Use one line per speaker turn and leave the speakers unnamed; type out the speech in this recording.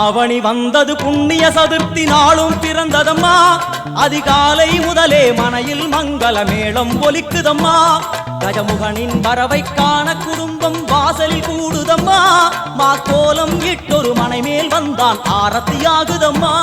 ஆவணி வந்தது புண்ணிய சதுர்த்தி நாளும் பிறந்ததம்மா அதிகாலை முதலே மனையில் மங்கள மேளம் ஒலிக்குதம்மா கஜமுகனின் வரவை காண குடும்பம் வாசலில் கூடுதம்மா மா கோலம் இட்டொரு மனை மேல் வந்தான் ஆரத்தியாகுதம்மா